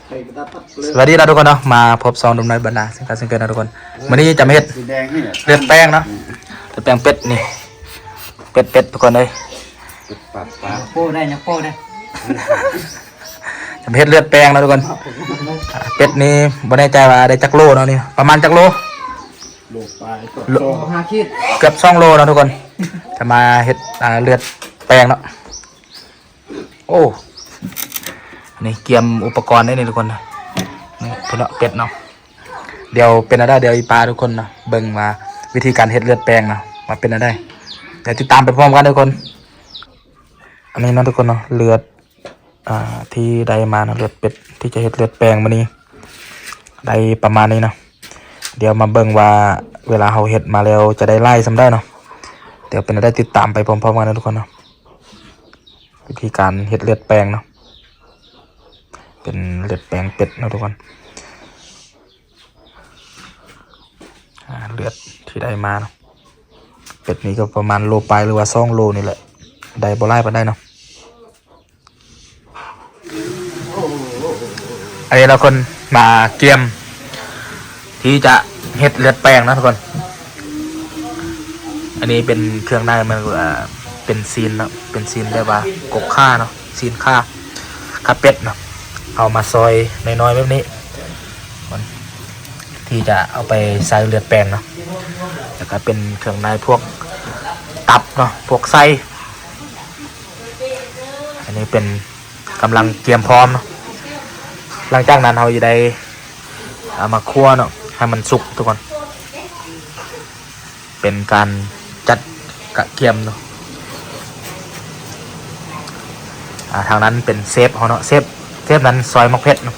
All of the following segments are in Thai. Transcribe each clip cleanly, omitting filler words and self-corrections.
สวัสดีนะทุกคนเนาะมาพบซองดมน้อยบรรดาสิ่งการสิ่งเกิดนะทุกคนวันนี้จะมาเฮ็ดเลือดแป้งเนาะเลือดแป้งเป็ดนี่เป็ดทุกคนเลยโป้ได้นะโป้ได้จะมาเฮ็ดเลือดแป้งนะทุกคนเป็ดนี่บ่แน่ใจว่าได้จักโลเนาะนี่ประมาณจักโลโล5 ขีดเกือบ2 โลนะทุกคนจะมาเฮ็ดเลือดแป้งเนาะโอ้นี่เกียมอุปกรณ์ได้นี่ทุกคนนะนี่พุ่นเนาะเป็ดเนาะเดี๋ยวเป็นอะไรเดี๋ยวอีปลาทุกคนนะเบิ่งมาวิธีการเฮ็ดเลือดแป้งนะมาเป็นอะไรเดี๋ยวติดตามไปพร้อมกันทุกคนอันนี้นะทุกคนเนาะเลือดที่ได้มานะเลือดเป็ดที่จะเฮ็ดเลือดแป้งมานี้ได้ประมาณนี้นะเดี๋ยวมาเบิ่งว่าเวลาเราเฮ็ดมาแล้วจะได้ไล่ซ้ำได้เนาะเดี๋ยวเป็นอะไรติดตามไปพร้อมๆกันนะทุกคนเนาะวิธีการเฮ็ดเลือดแป้งเนาะเป็นเลือดแป้งเป็ดนะทุกคนเลือดที่ได้มานะเป็ดนี้ก็ประมาณโลปลายหรือว่า2 โลนี่แหละได้บ่ไล่ปานได้เนาะอันนี้เราคนมาเตรียมที่จะเฮ็ดเลือดแป้งนะทุกคนอันนี้เป็นเครื่องในมันเป็นซีนนะเป็นซีนเรียกว่ากกข่าเนาะซีนข่าเป็ดเนาะเอามาซอยน้อยๆแบบนี้ที่จะเอาไปใส่เลือดแป้งเนาะแล้วก็เป็นเครื่องในพวกตับเนาะพวกไส้อันนี้เป็นกำลังเตรียมพร้อมเนาะหลังจากนั้นเราจะได้เอามาคั่วเนาะให้มันสุกทุกคนเป็นการจัดกระเทียมเนาะทางนั้นเป็นเซฟเขาเนาะเซฟนั้นซอยมะเขือเนาะ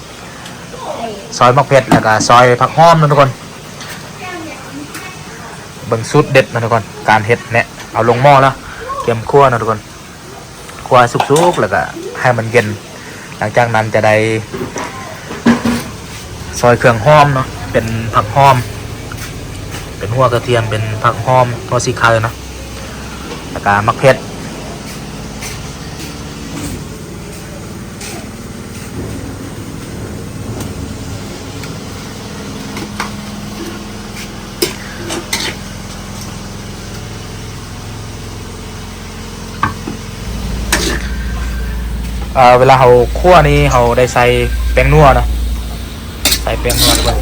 ซอยมะเขือแล้วก็ซอยผักหอมนะทุกคนเบิ่งสูตรเด็ดนะทุกคนการเฮ็ดเนี่ยเอาลงหม้อแล้วเตรียมคั่วนะทุกคนคั่วสุกๆแล้วก็ให้มันเย็นหลังจากนั้นจะได้ซอยเครื่องหอมเนาะเป็นผักหอมเป็นหัวกระเทียมเป็นผักหอมหัวสีขาวเนาะแล้วก็มะเขือเวลาเราคั่วนี่เราได้ใส่แป้งนัวเนาะใส่แป้งนัวด้วย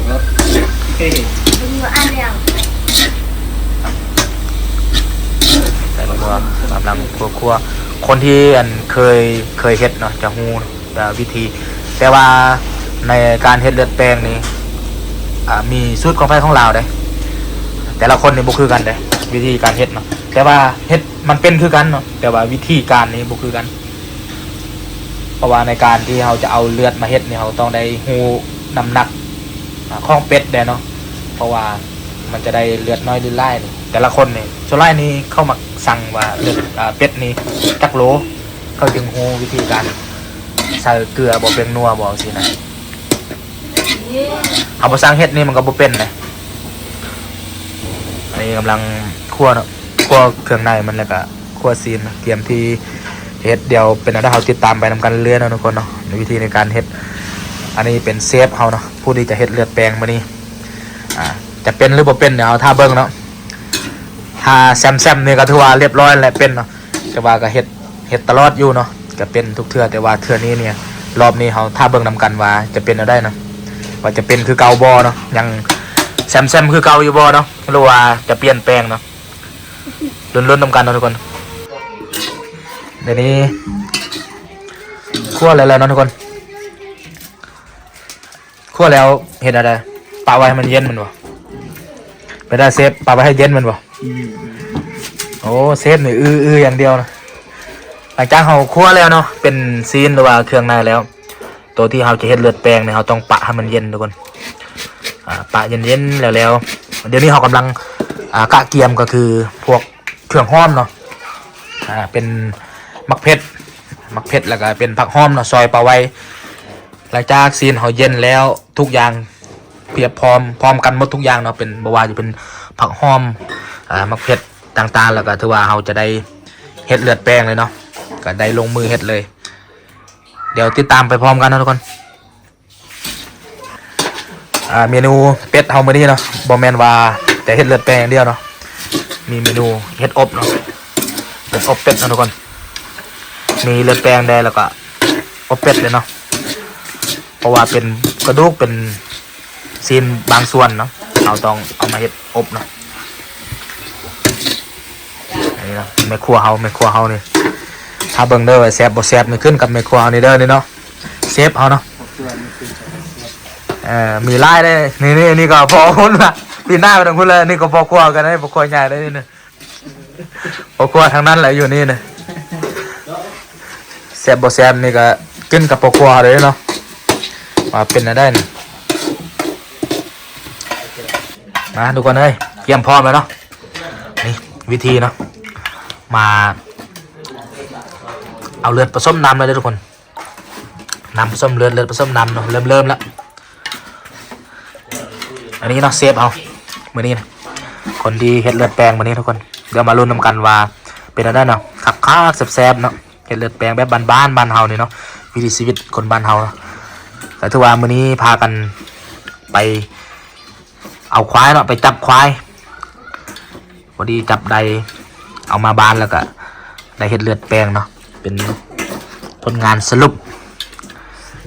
ใส่แป้งนัวกำลังคั่วคนที่เคยเฮ็ดเนาะจะฮู้วิธีแต่ว่าในการเฮ็ดเลือดแป้งนี่มีสูตรของไผของลาวเด้แต่ละคนนี่บ่คือกันเด้วิธีการเฮ็ดเนาะแต่ว่าเฮ็ดมันเป็นคือกันเนาะแต่ว่าวิธีการนี่บ่คือกันเพราะว่าในการที่เราจะเอาเลือดมาเฮ็ดเนี่ยเราต้องได้ฮู้น้ำหนักของเป็ดเด้เนาะเพราะว่ามันจะได้เลือดน้อยหรือหลายนี่แต่ละคนนี่ส่วนหลายนี่เข้ามาสั่งว่าเลือดเป็ดนี่จักโลเขาจึงฮู้วิธีการใส่เกลือบ่เป็นนัวบ่สินะเอาบ่สั่งเฮ็ดนี่มันก็บ่เป็นนะอันนี้กำลังคั่วเนาะคั่วเครื่องในมันแล้วก็คั่วซีนเตรียมที่เฮ็ดเดี๋ยวเป็นอะไรเราติดตามไปนำกันเรื่อยๆนะทุกคนเนาะในวิธีในการเฮ็ดอันนี้เป็นเซฟเขาเนาะผู้ที่จะเฮ็ดเลือดแปลงมานี่จะเป็นหรือบ่เป็นเนี่ยเอาท่าเบิ้งเนาะถ้าแซมนี่ก็ถือว่าเรียบร้อยแล้วเป็นเนาะแต่ว่าก็เฮ็ดตลอดอยู่เนาะก็เป็นทุกเทื่อแต่ว่าเทื่อนี้เนี่ยรอบนี้เขาท่าเบิ้งนำกันว่าจะเป็นอะไรเนาะว่าจะเป็นคือเก่าบ่เนาะยังแซมคือเก่าอยู่บ่เนาะหรือว่าจะเปลี่ยนแปลงเนาะลุ้นๆนำกันเนาะทุกคนเดี๋ยวนี้คั่วแล้วเนาะทุกคนคั่วแล้วเห็นอะไรปาไว้ให้มันเย็นมันวะไปได้เซฟปาไว้ให้เย็นมันวะโอ้เซฟนี่อย่างเดียวนะหลังจากเราคั่วแล้วเนาะเป็นซีนหรือว่าเครื่องในแล้วตัวที่เราจะเฮ็ดเลือดแปลงเนี่ยเราต้องปะให้มันเย็นทุกคนปะเย็นๆแล้วเดี๋ยวนี้เรากำลังกะเกียมก็คือพวกเครื่องหอมเนาะเป็นมักเผ็ดแล้วก็เป็นผักหอมเนาะซอยปลาไว้หลังจากซีนเขาเย็นแล้วทุกอย่างเพียบพร้อมกันหมดทุกอย่างเนาะเป็นบว่าจะเป็นผักหอมมักเผ็ดต่างๆแล้วก็ถือว่าเราจะได้เฮ็ดเลือดแป้งเลยเนาะก็ได้ลงมือเฮ็ดเลยเดี๋ยวติดตามไปพร้อมกันนะทุกคน เมนูเป็ดเฮามื้อนี้เนาะบ่แม่นว่าแต่เฮ็ดเลือดแปลงอย่างเดียวเนาะมีเมนูเฮ็ดอบเนาะเฮ็ดอบเป็ดเนาะทุกคนมีเลือดแปลงได้แล้วก็อบเป็ดเลยเนาะเพราะว่าเป็นกระดูกเป็นซีนบางส่วนเนาะเราต้องเอามาเฮ็ดอบเนาะอันนี้เนาะแม่ครัวเฮานี่ถ้าเบิ่งเด้อว่าแซ่บบ่แซ่บนี่ขึ้นกับแม่ครัวเฮานี่เด้อนี่เนาะเชฟเฮาเนาะมีไล่ได้นี่ก็พอคนละปีหน้าไปทางคนเลยนี่ก็พอครัวกันได้พอครัวใหญ่ได้นี่นะพอครัวทางนั้นแหละอยู่นี่นะแซ่บบ่แซ่บนี่ก็กินกับพอครัวเลยเนาะมาเป็นอะไรได้นี่มาทุกคนเลยเตรียมพร้อมแล้วเนาะนี่วิธีเนาะมาเอาเลือดผสมน้ำเลยทุกคนน้ำผสมเลือดผสมน้ำเนาะเริ่มแล้วอันนี้เนาะเซฟเอามื้อนี้นะคนที่เฮ็ดเลือดแปลงมื้อนี้ทุกคนเดี๋ยวมาลุ้นนำกันว่าเป็นอะไรเนาะคักแซ่บๆเนาะเฮ็ดเลือดแปลงแบบบ้านเฮานี่เนาะวิถีชีวิตคนบ้านเฮาแต่ถือว่ามื้อนี้พากันไปเอาควายเนาะไปจับควายพอดีจับได้เอามาบ้านแล้วก็ได้เฮ็ดเลือดแปลงเนาะเป็นผลงานสรุป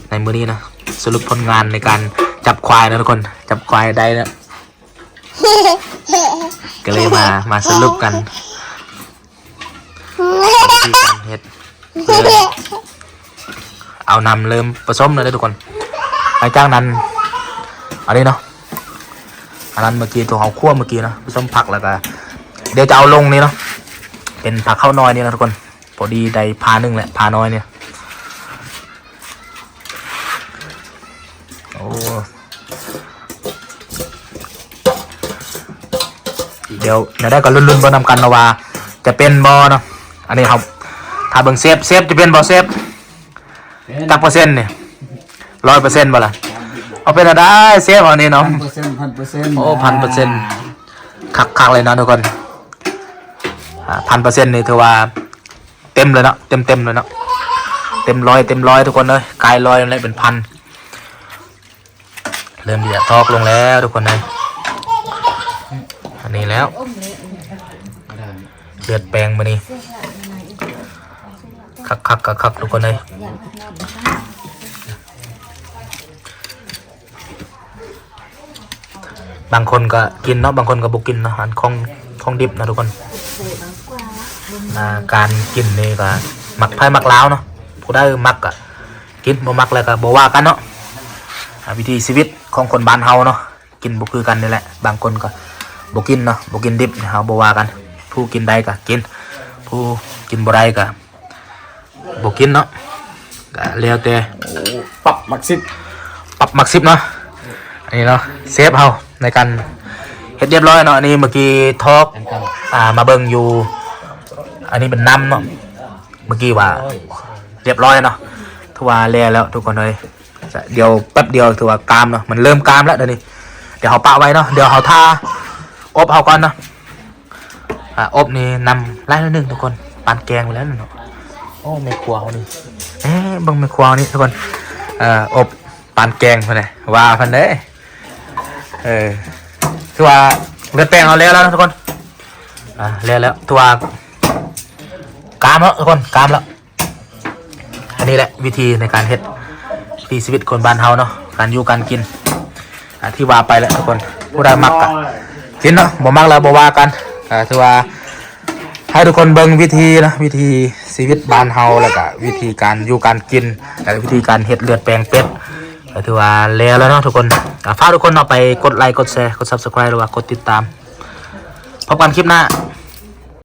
ในมื้อนี้นะสรุปผลงานในการจับควายนะทุกคนจับควายได้นะก็เลยมาสรุปกันวิธีการเฮ็ดเอานำเริ่มผสมเลยทุกคนหลังจากนั้นอันนี้เนาะอันนั้นเมื่อกี้ตัวเขาคั่วเมื่อกี้นะผสมผักแล้วก็เดี๋ยวจะเอาลงนี่เนาะเป็นผักข้าวน้อยนี่นะทุกคนพอดีได้พาหนึ่งแหละพาน้อยเนี่ยโอ้เดี๋ยวได้ก็ลุ้นๆบนนำกันนะว่าจะเป็นบอเนาะอันนี้ครับถ้าเบิ่งเซฟจะเป็นบอเซฟจักเปอร์เซ็นต์เนี่ย100%บ่ล่ะเอาเป็นอะไรเซฟอันนี้เนาะ1,000%โอ้1,000%คักเลยนะทุกคน1,000%นี่ถือว่าเต็มเลยเนาะเต็มเลยเนาะเต็มร้อยทุกคนเลยกาย100เลยเป็น1,000เริ่มจะทอกลงแล้วทุกคนเลยอันนี้แล้วเลือดแปลงมานี่คักทุกคนเลยบางคนก็กินเนาะบางคนก็บุกินอาหารของดิบนะทุกคนการกินนี่ก็มักไผ่มักล้าวเนาะผู้ได้มักก็กินบ่มักแล้วก็บ่ว่ากันเนาะวิธีชีวิตของคนบ้านเฮาเนาะกินบ่คือกันนี่แหละบางคนก็บ่กินเนาะบ่กินดิบเฮาบ่ว่ากันผู้กินได้ก็กินผู้กินบ่ได้ก็บ่กินเนาะก็แล้วแต่ปรับมักซิบเนาะอันนี้เนาะเซฟเฮาในการเฮ็ดเรียบร้อยเนาะอันนี้เมื่อกี้ทอกมาเบิ่งอยู่อันนี้เป็นน้ำเนาะเมื่อกี้ว่าเรียบร้อยเนาะถือว่าแล้วทุกคนเลยเดี๋ยวแป๊บเดียวถือว่ากามเนาะมันเริ่มกามแล้วเดี๋ยวนี้เดี๋ยวเขาปะไว้เนาะเดี๋ยวเขาทาอบเขาก่อนเนาะอบนี่นำไล่นิดนึงทุกคนปานแกงไปแล้วเนาะโอ้ไม่ครัวเขานี่บังไม่ครัวนี่ทุกคนอบปานแกงเพื่อนเลยว่าเพื่อนเด้ถือว่าเลือดแป้งเราแล้วนะทุกคนแล้วถือว่ากามแล้วทุกคนกามแล้วอันนี้แหละวิธีในการเฮ็ดชีวิตคนบ้านเฮาเนาะการอยู่การกินที่ว่าไปแล้วทุกคนผู้ใดมักก็กินเนาะบ่มักแล้วบ่ว่ากันถือว่าให้ทุกคนเบิ่งวิธีนะวิธีชีวิตบ้านเฮาแล้วก็วิธีการอยู่การกินและวิธีการเฮ็ดเลือดแปลงเป็ดถือว่าแล้วเนาะทุกคนฝากทุกคนเอาไปกดไลค์กดแชร์กด Subscribe หรือว่ากดติดตามพบกันคลิปหน้า